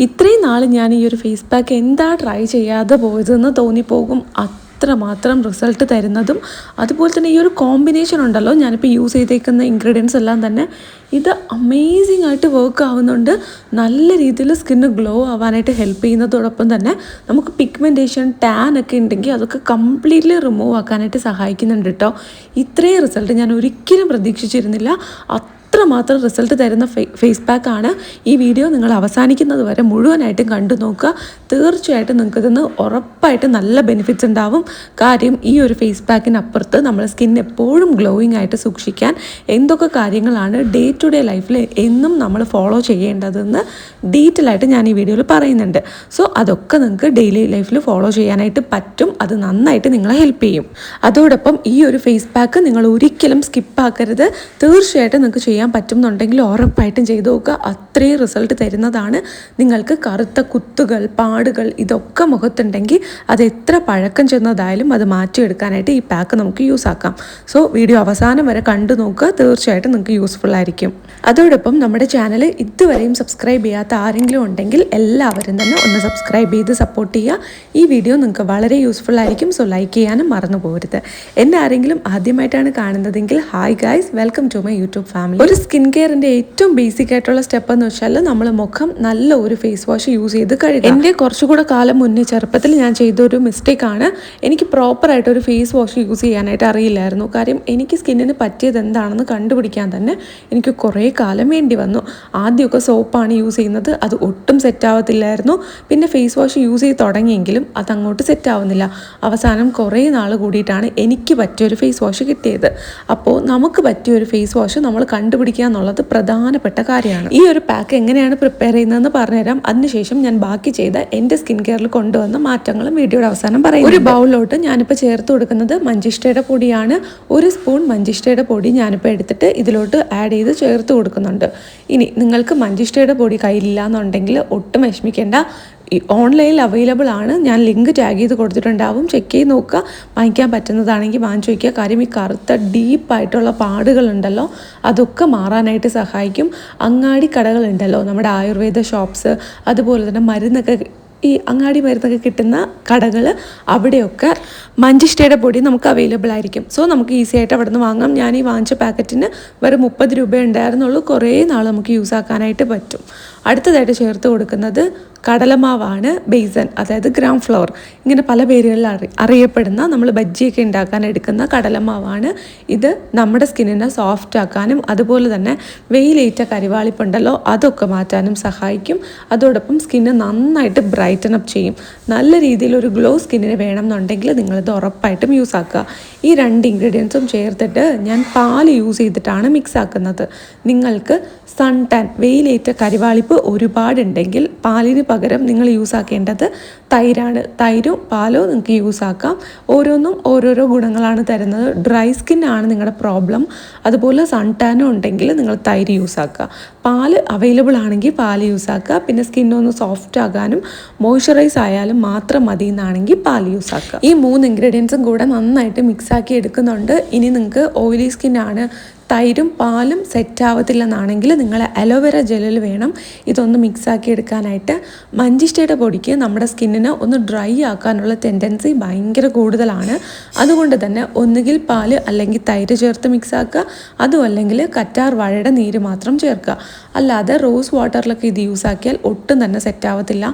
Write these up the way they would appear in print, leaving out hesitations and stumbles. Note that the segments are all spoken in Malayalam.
ഇത്രയും നാൾ ഞാൻ ഈ ഒരു ഫേസ് പാക്ക് എന്താ ട്രൈ ചെയ്യാതെ പോയതെന്ന് തോന്നിപ്പോകും. അത്രമാത്രം റിസൾട്ട് തരുന്നതും അതുപോലെ തന്നെ ഈ ഒരു കോമ്പിനേഷൻ ഉണ്ടല്ലോ, ഞാനിപ്പോൾ യൂസ് ചെയ്തേക്കുന്ന ഇൻഗ്രീഡിയൻസ് എല്ലാം തന്നെ ഇത് അമേസിങ് ആയിട്ട് വർക്ക് ആവുന്നുണ്ട്. നല്ല രീതിയിൽ സ്കിന്ന് ഗ്ലോ ആവാനായിട്ട് ഹെൽപ്പ് ചെയ്യുന്നതോടൊപ്പം തന്നെ നമുക്ക് പിഗ്മെൻറ്റേഷൻ ടാൻ ഒക്കെ ഉണ്ടെങ്കിൽ അതൊക്കെ കംപ്ലീറ്റ്ലി റിമൂവ് ആക്കാനായിട്ട് സഹായിക്കുന്നുണ്ട് കേട്ടോ. ഇത്രയും റിസൾട്ട് ഞാൻ ഒരിക്കലും പ്രതീക്ഷിച്ചിരുന്നില്ല. അത്രമാത്രം റിസൾട്ട് തരുന്ന ഫേസ് പാക്കാണ്. ഈ വീഡിയോ നിങ്ങൾ അവസാനിക്കുന്നത് വരെ മുഴുവനായിട്ടും കണ്ടു നോക്കുക. തീർച്ചയായിട്ടും നിങ്ങൾക്കിതിന്ന് ഉറപ്പായിട്ട് നല്ല ബെനിഫിറ്റ്സ് ഉണ്ടാവും. കാര്യം ഈ ഒരു ഫേസ് പാക്കിനപ്പുറത്ത് നമ്മുടെ സ്കിൻ എപ്പോഴും ഗ്ലോയിങ് ആയിട്ട് സൂക്ഷിക്കാൻ എന്തൊക്കെ കാര്യങ്ങളാണ് ഡേ ടു ഡേ ലൈഫിൽ എന്നും നമ്മൾ ഫോളോ ചെയ്യേണ്ടതെന്ന് ഡീറ്റെയിൽ ആയിട്ട് ഞാൻ ഈ വീഡിയോയിൽ പറയുന്നുണ്ട്. സോ അതൊക്കെ നിങ്ങൾക്ക് ഡെയിലി ലൈഫിൽ ഫോളോ ചെയ്യാനായിട്ട് പറ്റും. അത് നന്നായിട്ട് നിങ്ങളെ ഹെൽപ്പ് ചെയ്യും. അതോടൊപ്പം ഈ ഒരു ഫേസ് പാക്ക് നിങ്ങൾ ഒരിക്കലും സ്കിപ്പാക്കരുത്. തീർച്ചയായിട്ടും നിങ്ങൾക്ക് ചെയ്യാൻ പറ്റുന്നുണ്ടെങ്കിൽ ഉറപ്പായിട്ടും ചെയ്തു നോക്കുക. അത്രയും റിസൾട്ട് തരുന്നതാണ്. നിങ്ങൾക്ക് കറുത്ത കുത്തുകൾ, പാടുകൾ ഇതൊക്കെ മുഖത്തുണ്ടെങ്കിൽ അത് എത്ര പഴക്കം ചെന്നതായാലും അത് മാറ്റിയെടുക്കാനായിട്ട് ഈ പാക്ക് നമുക്ക് യൂസ് ആക്കാം. സോ വീഡിയോ അവസാനം വരെ കണ്ടു നോക്കുക. തീർച്ചയായിട്ടും നിങ്ങൾക്ക് യൂസ്ഫുൾ ആയിരിക്കും. അതോടൊപ്പം നമ്മുടെ ചാനൽ ഇതുവരെയും സബ്സ്ക്രൈബ് ചെയ്യാത്ത ആരെങ്കിലും ഉണ്ടെങ്കിൽ എല്ലാവരും തന്നെ ഒന്ന് സബ്സ്ക്രൈബ് ചെയ്ത് സപ്പോർട്ട് ചെയ്യുക. ഈ വീഡിയോ നിങ്ങൾക്ക് വളരെ യൂസ്ഫുൾ ആയിരിക്കും. സോ ലൈക്ക് ചെയ്യാനും മറന്നു പോകരുത്. എന്നെ ആരെങ്കിലും ആദ്യമായിട്ടാണ് കാണുന്നതെങ്കിൽ hi guys, welcome to my YouTube family. ഒരു സ്കിൻ കെയറിൻ്റെ ഏറ്റവും ബേസിക് ആയിട്ടുള്ള സ്റ്റെപ്പ് എന്ന് വെച്ചാൽ നമ്മൾ മുഖം നല്ല ഒരു ഫേസ് വാഷ് യൂസ് ചെയ്ത് കഴുകുക. എൻ്റെ കുറച്ചുകൂടെ കാലം മുന്നേ ചെറുപ്പത്തിൽ ഞാൻ ചെയ്തൊരു മിസ്റ്റേക്കാണ്. എനിക്ക് പ്രോപ്പറായിട്ട് ഒരു ഫേസ് വാഷ് യൂസ് ചെയ്യാനായിട്ട് അറിയില്ലായിരുന്നു. കാര്യം എനിക്ക് സ്കിന്നിന് പറ്റിയത് എന്താണെന്ന് കണ്ടുപിടിക്കാൻ തന്നെ എനിക്ക് കുറേ കാലം വേണ്ടി വന്നു. ആദ്യമൊക്കെ സോപ്പാണ് യൂസ് ചെയ്യുന്നത്, അത് ഒട്ടും സെറ്റ് ആവത്തില്ലായിരുന്നു. പിന്നെ ഫേസ് വാഷ് യൂസ് ചെയ്ത് തുടങ്ങിയെങ്കിലും അതങ്ങോട്ട് സെറ്റ് ആവുന്നില്ല. അവസാനം കുറേ നാൾ കൂടിയിട്ടാണ് എനിക്ക് പറ്റിയൊരു ഫേസ് വാഷ് കിട്ടിയത്. അപ്പോൾ നമുക്ക് പറ്റിയൊരു ഫേസ് വാഷ് നമ്മൾ കണ്ടുപിടിക്കുക എന്നുള്ളത് പ്രധാനപ്പെട്ട കാര്യമാണ്. ഈ ഒരു പാക്ക് എങ്ങനെയാണ് പ്രിപ്പയർ ചെയ്യുന്നതെന്ന് പറഞ്ഞുതരാം. അതിനുശേഷം ഞാൻ ബാക്കി ചെയ്ത എൻ്റെ സ്കിൻ കെയറിൽ കൊണ്ടുവന്ന മാറ്റങ്ങളും വീഡിയോയുടെ അവസാനം പറയും. ഒരു ബൗളിലോട്ട് ഞാനിപ്പോൾ ചേർത്ത് കൊടുക്കുന്നത് മഞ്ചിഷ്ടയുടെ പൊടിയാണ്. 1 സ്പൂൺ മഞ്ചിഷ്ടയുടെ പൊടി ഞാനിപ്പോൾ എടുത്തിട്ട് ഇതിലോട്ട് ആഡ് ചെയ്ത് ചേർത്ത് കൊടുക്കുന്നുണ്ട്. ഇനി നിങ്ങൾക്ക് മഞ്ചിഷ്ടയുടെ പൊടി കയ്യിലില്ല എന്നുണ്ടെങ്കിൽ ഒട്ടും വിഷമിക്കേണ്ട. ഓൺലൈനിൽ അവൈലബിൾ ആണ്. ഞാൻ ലിങ്ക് ടാഗ് ചെയ്ത് കൊടുത്തിട്ടുണ്ടാവും. ചെക്ക് ചെയ്ത് നോക്കുക. വാങ്ങിക്കാൻ പറ്റുന്നതാണെങ്കിൽ വാങ്ങിച്ചു വയ്ക്കുക. കാര്യം ഈ കറുത്ത ഡീപ്പായിട്ടുള്ള പാടുകളുണ്ടല്ലോ, അതൊക്കെ മാറാനായിട്ട് സഹായിക്കും. അങ്ങാടി കടകളുണ്ടല്ലോ, നമ്മുടെ ആയുർവേദ ഷോപ്സ്, അതുപോലെ തന്നെ മരുന്നൊക്കെ, ഈ അങ്ങാടി മരുന്നൊക്കെ കിട്ടുന്ന കടകൾ, അവിടെയൊക്കെ മഞ്ചിഷ്ടയുടെ പൊടി നമുക്ക് അവൈലബിൾ ആയിരിക്കും. സോ നമുക്ക് ഈസി ആയിട്ട് അവിടെ നിന്ന് വാങ്ങാം. ഞാൻ ഈ വാങ്ങിച്ച പാക്കറ്റിന് വെറും 30 രൂപ ഉണ്ടായിരുന്നുള്ളൂ. കുറേ നാൾ നമുക്ക് യൂസ് ആക്കാനായിട്ട് പറ്റും. അടുത്തതായിട്ട് ചേർത്ത് കൊടുക്കുന്നത് കടലമാവാണ്. ബേസൻ, അതായത് ഗ്രാം ഫ്ലവർ, ഇങ്ങനെ പല പേരുകളിൽ അറിയപ്പെടുന്ന, നമ്മൾ ബജ്ജിയൊക്കെ ഉണ്ടാക്കാൻ എടുക്കുന്ന കടലമാവാണ്. ഇത് നമ്മുടെ സ്കിന്നിനെ സോഫ്റ്റ് ആക്കാനും അതുപോലെ തന്നെ വെയിലേറ്റ കരിവാളിപ്പുണ്ടല്ലോ അതൊക്കെ മാറ്റാനും സഹായിക്കും. അതോടൊപ്പം സ്കിന്ന് നന്നായിട്ട് ബ്രൈറ്റൻ അപ്പ് ചെയ്യും. നല്ല രീതിയിലൊരു ഗ്ലോ സ്കിന്നിന് വേണം എന്നുണ്ടെങ്കിൽ നിങ്ങളിത് ഉറപ്പായിട്ടും യൂസ് ആക്കുക. ഈ 2 ഇൻഗ്രീഡിയൻസും ചേർത്തിട്ട് ഞാൻ പാല് യൂസ് ചെയ്തിട്ടാണ് മിക്സ് ആക്കുന്നത്. നിങ്ങൾക്ക് സൺ ടാൻ, വെയിലേറ്റ കരിവാളിപ്പ് ഒരുപാടുണ്ടെങ്കിൽ പാലിന് പകരം നിങ്ങൾ യൂസ് ആക്കേണ്ടത് തൈരാണ്. തൈരും പാലോ നിങ്ങൾക്ക് യൂസ് ആക്കാം. ഓരോന്നും ഓരോരോ ഗുണങ്ങളാണ് തരുന്നത്. ഡ്രൈ സ്കിന്നാണ് നിങ്ങളുടെ പ്രോബ്ലം, അതുപോലെ സൺ ടാനും ഉണ്ടെങ്കിൽ നിങ്ങൾ തൈര് യൂസ് ആക്കുക. പാല് അവൈലബിൾ ആണെങ്കിൽ പാല് യൂസ് ആക്കുക. പിന്നെ സ്കിന്നൊന്ന് സോഫ്റ്റ് ആകാനും മോയ്സ്ചറൈസ് ആയാലും മാത്രം മതി എന്നാണെങ്കിൽ പാല് യൂസ് ആക്കുക. ഈ 3 ഇൻഗ്രീഡിയൻസും കൂടെ നന്നായിട്ട് മിക്സാക്കി എടുക്കുന്നുണ്ട്. ഇനി നിങ്ങൾക്ക് ഓയിലി സ്കിന്നാണ്, തൈരും പാലും സെറ്റ് ആവത്തില്ലെന്നാണെങ്കിൽ നിങ്ങൾ അലോവേര ജെല്ലിൽ വേണം ഇതൊന്ന് മിക്സാക്കി എടുക്കാനായിട്ട്. മഞ്ചിഷ്ടയുടെ പൊടിക്ക് നമ്മുടെ സ്കിന്നിനെ ഒന്ന് ഡ്രൈ ആക്കാനുള്ള ടെൻഡൻസി ഭയങ്കര കൂടുതലാണ്. അതുകൊണ്ട് തന്നെ ഒന്നുകിൽ പാല് അല്ലെങ്കിൽ തൈര് ചേർത്ത് മിക്സാക്കുക, അതും അല്ലെങ്കിൽ കറ്റാർ വാഴയുടെ നീര് മാത്രം ചേർക്കുക. അല്ലാതെ റോസ് വാട്ടറിലൊക്കെ ഇത് യൂസ് ആക്കിയാൽ ഒട്ടും തന്നെ സെറ്റ് ആവത്തില്ല.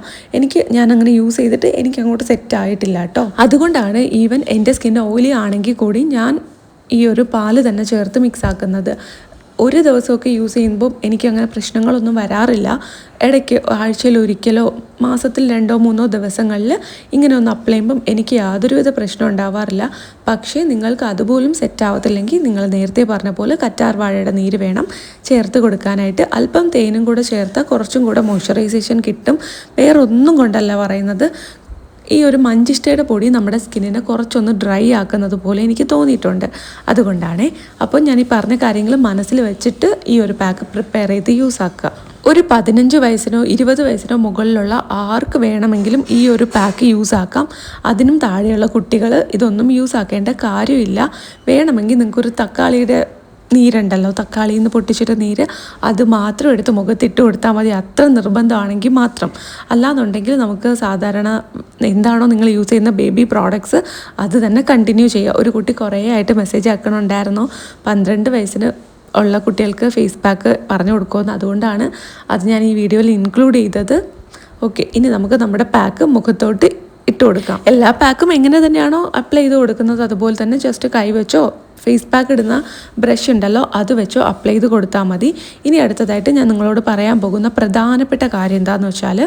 ഞാൻ അങ്ങനെ യൂസ് ചെയ്തിട്ട് എനിക്ക് അങ്ങോട്ട് സെറ്റ് ആയിട്ടില്ല കേട്ടോ. അതുകൊണ്ടാണ് ഈവൻ എൻ്റെ സ്കിൻ ഓയിലി ആണെങ്കിൽ കൂടി ഞാൻ ഈ ഒരു പാല് തന്നെ ചേർത്ത് മിക്സ് ആക്കുന്നത്. ഒരു ദിവസമൊക്കെ യൂസ് ചെയ്യുമ്പോൾ എനിക്കങ്ങനെ പ്രശ്നങ്ങളൊന്നും വരാറില്ല. ഇടയ്ക്ക് ആഴ്ചയിൽ ഒരിക്കലോ മാസത്തിൽ 2-3 ദിവസങ്ങളിൽ ഇങ്ങനെ ഒന്ന് അപ്ലൈ ചെയ്യുമ്പം എനിക്ക് യാതൊരുവിധ പ്രശ്നം ഉണ്ടാവാറില്ല. പക്ഷേ നിങ്ങൾക്ക് അതുപോലും സെറ്റ് ആവത്തില്ലെങ്കിൽ നിങ്ങൾ നേരത്തെ പറഞ്ഞ പോലെ കറ്റാർ വാഴയുടെ നീര് വേണം ചേർത്ത് കൊടുക്കാനായിട്ട്. അല്പം തേനും കൂടെ ചേർത്താൽ കുറച്ചും കൂടെ മോയ്സ്ചറൈസേഷൻ കിട്ടും. വേറെ ഒന്നും കൊണ്ടല്ല പറയുന്നത്. ഈ ഒരു മഞ്ചിഷ്ടയുടെ പൊടി നമ്മുടെ സ്കിന്നിനെ കുറച്ചൊന്ന് ഡ്രൈ ആക്കുന്നത് പോലെ എനിക്ക് തോന്നിയിട്ടുണ്ട്. അതുകൊണ്ടാണ്. അപ്പോൾ ഞാൻ ഈ പറഞ്ഞ കാര്യങ്ങൾ മനസ്സിൽ വെച്ചിട്ട് ഈ ഒരു പാക്ക് പ്രിപ്പയർ ചെയ്ത് യൂസ് ആക്കുക. ഒരു 15 വയസ്സിനോ 20 വയസ്സിനോ മുകളിലുള്ള ആർക്ക് വേണമെങ്കിലും ഈ ഒരു പാക്ക് യൂസ് ആക്കാം. അതിനും താഴെയുള്ള കുട്ടികൾ ഇതൊന്നും യൂസ് ആക്കേണ്ട കാര്യമില്ല. വേണമെങ്കിൽ നിങ്ങൾക്കൊരു തക്കാളിയുടെ നീരുണ്ടല്ലോ, തക്കാളിയിൽ നിന്ന് പൊട്ടിച്ചിട്ട് നീര്, അത് മാത്രം എടുത്ത് മുഖത്തിട്ട് കൊടുത്താൽ മതി. അത്ര നിർബന്ധമാണെങ്കിൽ മാത്രം. അല്ലാന്നുണ്ടെങ്കിൽ നമുക്ക് സാധാരണ എന്താണോ നിങ്ങൾ യൂസ് ചെയ്യുന്ന ബേബി പ്രോഡക്ട്സ് അത് തന്നെ കണ്ടിന്യൂ ചെയ്യുക. ഒരു കുട്ടി കുറേ ആയിട്ട് മെസ്സേജ് ആക്കണുണ്ടായിരുന്നു 12 വയസ്സിന് ഉള്ള കുട്ടികൾക്ക് ഫേസ് പാക്ക് പറഞ്ഞു കൊടുക്കുമെന്ന്. അതുകൊണ്ടാണ് അത് ഞാൻ ഈ വീഡിയോയിൽ ഇൻക്ലൂഡ് ചെയ്തത്. ഓക്കെ, ഇനി നമുക്ക് നമ്മുടെ പാക്ക് മുഖത്തോട്ട് ഇട്ട് കൊടുക്കാം. എല്ലാ പാക്കും എങ്ങനെ തന്നെയാണോ അപ്ലൈ ചെയ്ത് കൊടുക്കുന്നത് അതുപോലെ തന്നെ ജസ്റ്റ് കൈ വെച്ചോ ഫേസ് പാക്ക് ഇടുന്ന ബ്രഷ് ഉണ്ടല്ലോ അത് വെച്ചോ അപ്ലൈ ചെയ്ത് കൊടുത്താൽ മതി. ഇനി അടുത്തതായിട്ട് ഞാൻ നിങ്ങളോട് പറയാൻ പോകുന്ന പ്രധാനപ്പെട്ട കാര്യം എന്താണെന്ന് വെച്ചാൽ,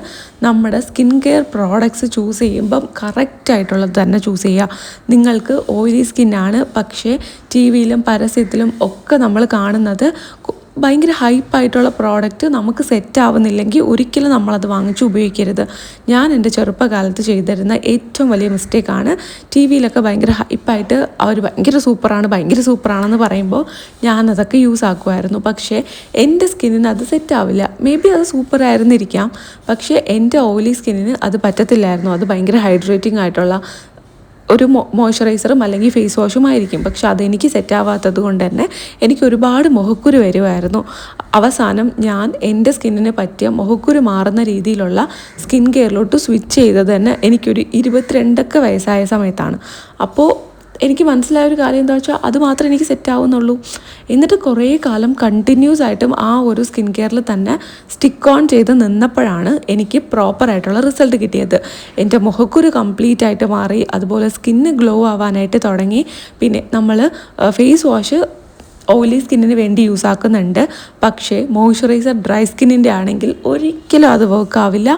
നമ്മുടെ സ്കിൻ കെയർ പ്രോഡക്ട്സ് ചൂസ് ചെയ്യുമ്പം കറക്റ്റായിട്ടുള്ളത് തന്നെ ചൂസ് ചെയ്യുക. നിങ്ങൾക്ക് ഓയിലി സ്കിന്നാണ്, പക്ഷേ ടി വിയിലും പരസ്യത്തിലും ഒക്കെ നമ്മൾ കാണുന്നത് ഭയങ്കര ഹൈപ്പായിട്ടുള്ള പ്രോഡക്റ്റ് നമുക്ക് സെറ്റ് ആവുന്നില്ലെങ്കിൽ ഒരിക്കലും നമ്മളത് വാങ്ങിച്ച് ഉപയോഗിക്കരുത്. ഞാൻ എൻ്റെ ചെറുപ്പകാലത്ത് ചെയ്തിരുന്ന ഏറ്റവും വലിയ മിസ്റ്റേക്കാണ്. ടി വിയിലൊക്കെ ഭയങ്കര ഹൈപ്പായിട്ട് അവർ ഭയങ്കര സൂപ്പറാണെന്ന് പറയുമ്പോൾ ഞാനതൊക്കെ യൂസ് ആക്കുമായിരുന്നു. പക്ഷേ എൻ്റെ സ്കിന്നിന് അത് സെറ്റ് ആവില്ല. മേ ബി അത് സൂപ്പറായിരുന്നിരിക്കാം, പക്ഷേ എൻ്റെ ഓയിലി സ്കിന്നിന് അത് പറ്റത്തില്ലായിരുന്നു. അത് ഭയങ്കര ഹൈഡ്രേറ്റിംഗ് ആയിട്ടുള്ള ഒരു മോയ്സ്ചറൈസറും അല്ലെങ്കിൽ ഫേസ് വാഷും ആയിരിക്കും. പക്ഷെ അതെനിക്ക് സെറ്റാവാത്തത് കൊണ്ട് തന്നെ എനിക്ക് ഒരുപാട് മുഖക്കുരു വരുമായിരുന്നു. അവസാനം ഞാൻ എൻ്റെ സ്കിന്നിന് പറ്റിയ മുഖക്കുരു മാറുന്ന രീതിയിലുള്ള സ്കിൻ കെയറിലോട്ട് സ്വിച്ച് ചെയ്തത് തന്നെ എനിക്കൊരു 22 വയസ്സായ സമയത്താണ്. അപ്പോൾ എനിക്ക് മനസ്സിലായ ഒരു കാര്യം എന്താ വെച്ചാൽ അത് മാത്രമേ എനിക്ക് സെറ്റാവുന്നുള്ളൂ. എന്നിട്ട് കുറേ കാലം കണ്ടിന്യൂസ് ആയിട്ടും ആ ഒരു സ്കിൻ കെയറിൽ തന്നെ സ്റ്റിക്ക് ഓൺ ചെയ്ത് നിന്നപ്പോഴാണ് എനിക്ക് പ്രോപ്പറായിട്ടുള്ള റിസൾട്ട് കിട്ടിയത്. എൻ്റെ മുഖക്കുരു കംപ്ലീറ്റ് ആയിട്ട് മാറി, അതുപോലെ സ്കിന്ന് ഗ്ലോ ആവാനായിട്ട് തുടങ്ങി. പിന്നെ നമ്മൾ ഫേസ് വാഷ് ഓയിലി സ്കിന്നിന് വേണ്ടി യൂസ് ആക്കുന്നുണ്ട്, പക്ഷേ മോയ്സ്ചറൈസർ ഡ്രൈ സ്കിന്നിൻ്റെ ആണെങ്കിൽ ഒരിക്കലും അത് വർക്ക് ആവില്ല.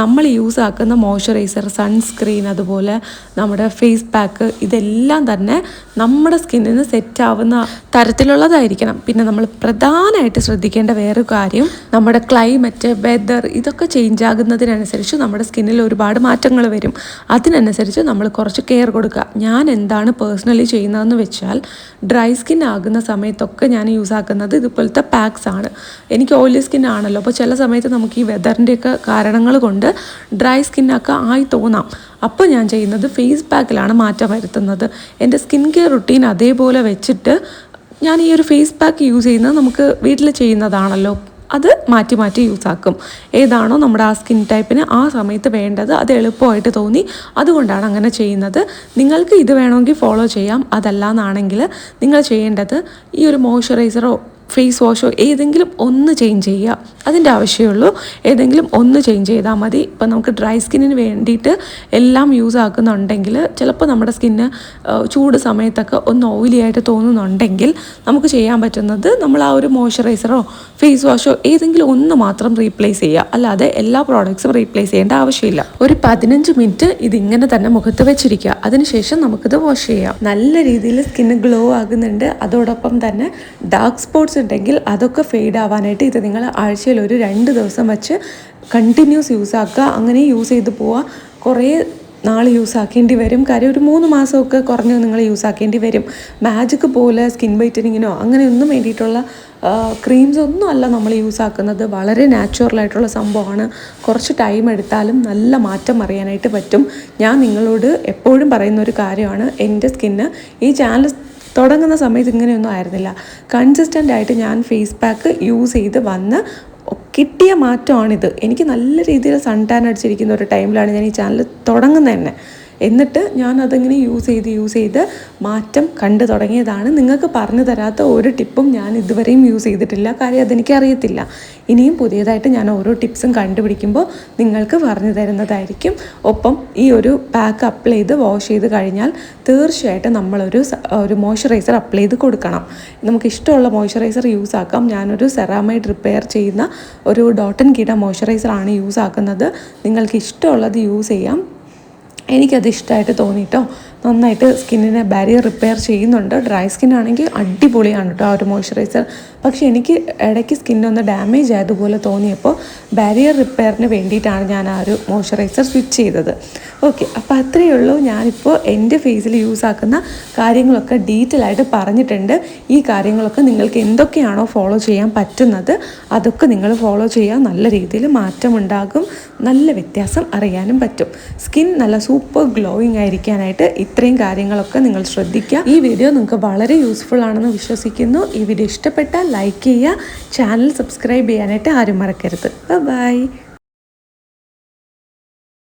നമ്മൾ യൂസ് ആക്കുന്ന മോയ്സ്ചറൈസർ, സൺസ്ക്രീൻ, അതുപോലെ നമ്മുടെ ഫേസ് പാക്ക് ഇതെല്ലാം തന്നെ നമ്മുടെ സ്കിന്നിന് സെറ്റാവുന്ന തരത്തിലുള്ളതായിരിക്കണം. പിന്നെ നമ്മൾ പ്രധാനമായിട്ട് ശ്രദ്ധിക്കേണ്ട വേറൊരു കാര്യം, നമ്മുടെ ക്ലൈമറ്റ്, വെതർ ഇതൊക്കെ ചേഞ്ച് ആകുന്നതിനനുസരിച്ച് നമ്മുടെ സ്കിന്നിൽ ഒരുപാട് മാറ്റങ്ങൾ വരും. അതിനനുസരിച്ച് നമ്മൾ കുറച്ച് കെയർ കൊടുക്കുക. ഞാൻ എന്താണ് പേഴ്സണലി ചെയ്യുന്നതെന്ന് വെച്ചാൽ, ഡ്രൈ സ്കിൻ ആകുന്ന സമയത്തൊക്കെ ഞാൻ യൂസ് ആക്കുന്നത് ഇതുപോലത്തെ പാക്സ് ആണ്. എനിക്ക് ഓയിലി സ്കിൻ ആണല്ലോ, അപ്പോൾ ചില സമയത്ത് നമുക്ക് ഈ വെതറിൻ്റെയൊക്കെ കാരണങ്ങൾ കൊണ്ട് ഡ്രൈ സ്കിന്നൊക്കെ ആയി തോന്നാം. അപ്പോൾ ഞാൻ ചെയ്യുന്നത് ഫേസ് പാക്കിലാണ് മാറ്റം വരുത്തുന്നത്. എൻ്റെ സ്കിൻ കെയർ റുട്ടീൻ അതേപോലെ വെച്ചിട്ട് ഞാൻ ഈ ഒരു ഫേസ് പാക്ക് യൂസ് ചെയ്യുന്നത് നമുക്ക് വീട്ടിൽ ചെയ്യുന്നതാണല്ലോ, അത് മാറ്റി മാറ്റി യൂസ് ആക്കും. ഏതാണോ നമ്മുടെ ആ സ്കിൻ ടൈപ്പിന് ആ സമയത്ത് വേണ്ടത് അത് എളുപ്പമായിട്ട് തോന്നി, അതുകൊണ്ടാണ് അങ്ങനെ ചെയ്യുന്നത്. നിങ്ങൾക്ക് ഇത് വേണമെങ്കിൽ ഫോളോ ചെയ്യാം. അതല്ലാന്നാണെങ്കിൽ നിങ്ങൾ ചെയ്യേണ്ടത് ഈ ഒരു മോയ്സ്ചറൈസറോ ഫേസ് വാഷോ ഏതെങ്കിലും ഒന്ന് ചേഞ്ച് ചെയ്യുക. അതിൻ്റെ ആവശ്യമുള്ളൂ. ഏതെങ്കിലും ഒന്ന് ചേഞ്ച് ചെയ്താൽ മതി. ഇപ്പം നമുക്ക് ഡ്രൈ സ്കിന്നിന് വേണ്ടിയിട്ട് എല്ലാം യൂസ് ആക്കുന്നുണ്ടെങ്കിൽ ചിലപ്പോൾ നമ്മുടെ സ്കിന്ന് ചൂട് സമയത്തൊക്കെ ഒന്ന് ഓയിലി ആയിട്ട് തോന്നുന്നുണ്ടെങ്കിൽ നമുക്ക് ചെയ്യാൻ പറ്റുന്നത് നമ്മൾ ആ ഒരു മോയ്സ്ചറൈസറോ ഫേസ് വാഷോ ഏതെങ്കിലും ഒന്ന് മാത്രം റീപ്ലേസ് ചെയ്യുക. അല്ലാതെ എല്ലാ പ്രോഡക്ട്സും റീപ്ലേസ് ചെയ്യേണ്ട ആവശ്യമില്ല. ഒരു 15 മിനിറ്റ് ഇതിങ്ങനെ തന്നെ മുഖത്ത് വെച്ചിരിക്കുക. അതിനുശേഷം നമുക്കിത് വാഷ് ചെയ്യാം. നല്ല രീതിയിൽ സ്കിന്ന് ഗ്ലോ ആകുന്നുണ്ട്. അതോടൊപ്പം തന്നെ ഡാർക്ക് സ്പോട്ട്സ് ഉണ്ടെങ്കിൽ അതൊക്കെ ഫെയ്ഡ് ആവാനായിട്ട് ഇത് നിങ്ങൾ ആഴ്ചയിൽ ഒരു 2 ദിവസം വെച്ച് കണ്ടിന്യൂസ് യൂസ് ആക്കുക. അങ്ങനെ യൂസ് ചെയ്ത് പോവുക. കുറേ നാൾ യൂസ് ആക്കേണ്ടി വരും. കാര്യം ഒരു 3 മാസമൊക്കെ കുറഞ്ഞ് നിങ്ങൾ യൂസ് ആക്കേണ്ടി വരും. മാജിക് പോലെ സ്കിൻ വൈറ്റനിങ്ങിനോ അങ്ങനെയൊന്നും വേണ്ടിയിട്ടുള്ള ക്രീംസ് ഒന്നും അല്ല നമ്മൾ യൂസ് ആക്കുന്നത്. വളരെ നാച്ചുറലായിട്ടുള്ള സംഭവമാണ്. കുറച്ച് ടൈം എടുത്താലും നല്ല മാറ്റം അറിയാനായിട്ട് പറ്റും. ഞാൻ നിങ്ങളോട് എപ്പോഴും പറയുന്ന ഒരു കാര്യമാണ്, എൻ്റെ സ്കിന്ന് ഈ ചാനൽ തുടങ്ങുന്ന സമയത്ത് ഇങ്ങനെയൊന്നും ആയിരുന്നില്ല. കൺസിസ്റ്റൻ്റ് ആയിട്ട് ഞാൻ ഫേസ് പാക്ക് യൂസ് ചെയ്ത് വന്ന് കിട്ടിയ മാറ്റമാണിത്. എനിക്ക് നല്ല രീതിയിൽ സൺ ടാൻ അടിച്ചിരിക്കുന്ന ഒരു ടൈമിലാണ് ഞാൻ ഈ ചാനൽ തുടങ്ങുന്നത് തന്നെ. എന്നിട്ട് ഞാൻ അതിങ്ങനെ യൂസ് ചെയ്ത് മാറ്റം കണ്ടു തുടങ്ങിയതാണ്. നിങ്ങൾക്ക് പറഞ്ഞു തരാത്ത ഒരു ടിപ്പും ഞാൻ ഇതുവരെയും യൂസ് ചെയ്തിട്ടില്ല. കാര്യം അതെനിക്കറിയത്തില്ല. ഇനിയും പുതിയതായിട്ട് ഞാൻ ഓരോ ടിപ്സും കണ്ടുപിടിക്കുമ്പോൾ നിങ്ങൾക്ക് പറഞ്ഞു തരുന്നതായിരിക്കും. ഒപ്പം ഈ ഒരു പാക്ക് അപ്ലൈ ചെയ്ത് വാഷ് ചെയ്ത് കഴിഞ്ഞാൽ തീർച്ചയായിട്ടും നമ്മളൊരു മോയ്സ്ചറൈസർ അപ്ലൈ ചെയ്ത് കൊടുക്കണം. നമുക്ക് ഇഷ്ടമുള്ള മോയ്സ്ചറൈസർ യൂസ് ആക്കാം. ഞാനൊരു സെറാമൈഡ് റിപ്പയർ ചെയ്യുന്ന ഒരു ഡോട്ടൻ കീട മോയ്സ്ചറൈസറാണ് യൂസ് ആക്കുന്നത്. നിങ്ങൾക്ക് ഇഷ്ടമുള്ളത് യൂസ് ചെയ്യാം. എനിക്കത് ഇഷ്ടമായിട്ട് തോന്നിയിട്ടോ. നന്നായിട്ട് സ്കിന്നിനെ ബാരിയർ റിപ്പയർ ചെയ്യുന്നുണ്ട്. ഡ്രൈ സ്കിന്നാണെങ്കിൽ അടിപൊളിയാണ് കേട്ടോ ആ ഒരു മോയ്സ്ചറൈസർ. പക്ഷേ എനിക്ക് ഇടയ്ക്ക് സ്കിന്നൊന്ന് ഡാമേജ് ആയതുപോലെ തോന്നിയപ്പോൾ ബാരിയർ റിപ്പയറിന് വേണ്ടിയിട്ടാണ് ഞാൻ ആ ഒരു മോയ്സ്ചറൈസർ സ്വിച്ച് ചെയ്തത്. ഓക്കെ, അപ്പോൾ അത്രയേ ഉള്ളൂ. ഞാനിപ്പോൾ എൻ്റെ ഫേസിൽ യൂസ് ആക്കുന്ന കാര്യങ്ങളൊക്കെ ഡീറ്റെയിൽ ആയിട്ട് പറഞ്ഞിട്ടുണ്ട്. ഈ കാര്യങ്ങളൊക്കെ നിങ്ങൾക്ക് എന്തൊക്കെയാണോ ഫോളോ ചെയ്യാൻ പറ്റുന്നത് അതൊക്കെ നിങ്ങൾ ഫോളോ ചെയ്യുക. നല്ല രീതിയിൽ മാറ്റമുണ്ടാകും. നല്ല വ്യത്യാസം അറിയാനും പറ്റും. സ്കിൻ നല്ല സൂപ്പർ ഗ്ലോയിങ് ആയിരിക്കാനായിട്ട് ഇത്രയും കാര്യങ്ങളൊക്കെ നിങ്ങൾ ശ്രദ്ധിക്കുക. ഈ വീഡിയോ നിങ്ങൾക്ക് വളരെ യൂസ്ഫുൾ ആണെന്ന് വിശ്വസിക്കുന്നു. ഈ വീഡിയോ ഇഷ്ടപ്പെട്ടാൽ ലൈക്ക് ചെയ്യുക, ചാനൽ സബ്സ്ക്രൈബ് ചെയ്യാനായിട്ട് ആരും മറക്കരുത്. ബൈ.